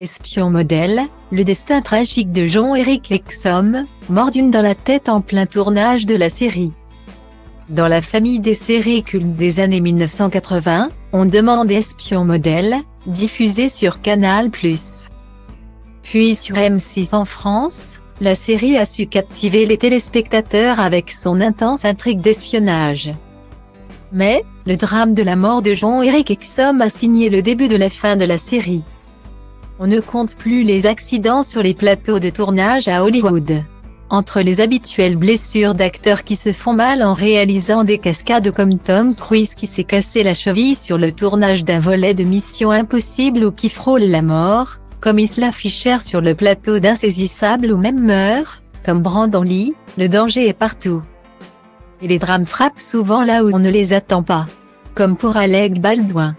Espion modèle, le destin tragique de Jean-Éric Exum, mort d'une dans la tête en plein tournage de la série. Dans la famille des séries cultes des années 1980, on demande Espion modèle, diffusé sur Canal+. Puis sur M6 en France, la série a su captiver les téléspectateurs avec son intense intrigue d'espionnage. Mais, le drame de la mort de Jean-Éric Exum a signé le début de la fin de la série. On ne compte plus les accidents sur les plateaux de tournage à Hollywood. Entre les habituelles blessures d'acteurs qui se font mal en réalisant des cascades comme Tom Cruise qui s'est cassé la cheville sur le tournage d'un volet de Mission Impossible ou qui frôle la mort, comme Isla Fisher sur le plateau d'Insaisissable ou même meurt, comme Brandon Lee, le danger est partout. Et les drames frappent souvent là où on ne les attend pas. Comme pour Alec Baldwin.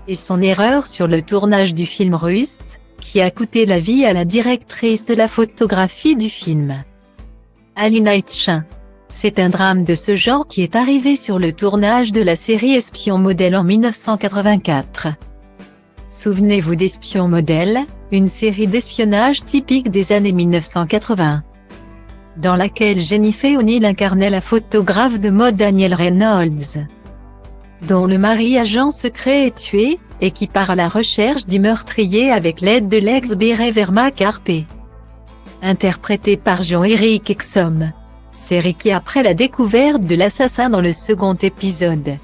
Et son erreur sur le tournage du film Rust, qui a coûté la vie à la directrice de la photographie du film. Alina Hitchin. C'est un drame de ce genre qui est arrivé sur le tournage de la série Espion modèle en 1984. Souvenez-vous d'Espion modèle, une série d'espionnage typique des années 1980. Dans laquelle Jennifer O'Neill incarnait la photographe de mode Danielle Reynolds, dont le mari agent secret est tué, et qui part à la recherche du meurtrier avec l'aide de l'ex-béret Verma Carpe. Interprété par Jean-Éric Exum. Série qui après la découverte de l'assassin dans le second épisode,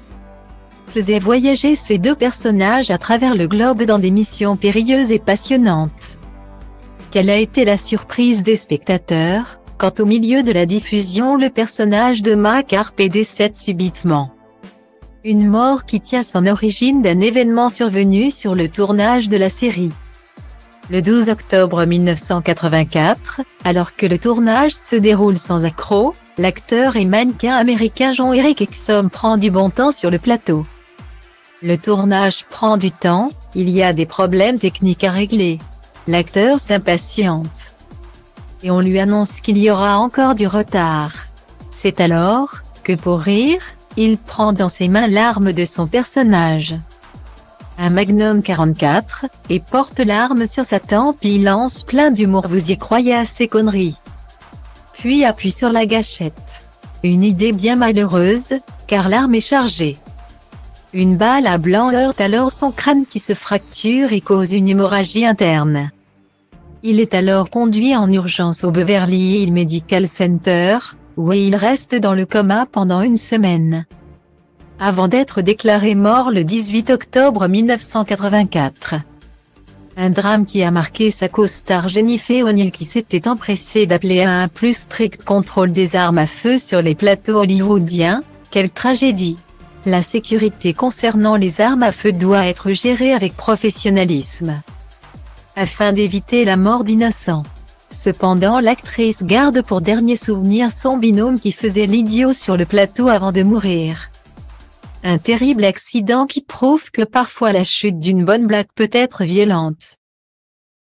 faisait voyager ces deux personnages à travers le globe dans des missions périlleuses et passionnantes. Quelle a été la surprise des spectateurs, quand au milieu de la diffusion le personnage de Ma Carpe décède subitement. Une mort qui tient son origine d'un événement survenu sur le tournage de la série. Le 12 octobre 1984, alors que le tournage se déroule sans accroc, l'acteur et mannequin américain Jean-Éric Exum prend du bon temps sur le plateau. Le tournage prend du temps, il y a des problèmes techniques à régler. L'acteur s'impatiente. Et on lui annonce qu'il y aura encore du retard. C'est alors, que pour rire, il prend dans ses mains l'arme de son personnage. Un Magnum 44, et porte l'arme sur sa tempe et il lance plein d'humour. Vous y croyez à ces conneries? Puis appuie sur la gâchette. Une idée bien malheureuse, car l'arme est chargée. Une balle à blanc heurte alors son crâne qui se fracture et cause une hémorragie interne. Il est alors conduit en urgence au Beverly Hills Medical Center, où il reste dans le coma pendant une semaine. Avant d'être déclaré mort le 18 octobre 1984. Un drame qui a marqué sa co-star Jennifer O'Neill qui s'était empressée d'appeler à un plus strict contrôle des armes à feu sur les plateaux hollywoodiens. Quelle tragédie! La sécurité concernant les armes à feu doit être gérée avec professionnalisme, afin d'éviter la mort d'innocents. Cependant l'actrice garde pour dernier souvenir son binôme qui faisait l'idiot sur le plateau avant de mourir. Un terrible accident qui prouve que parfois la chute d'une bonne blague peut être violente.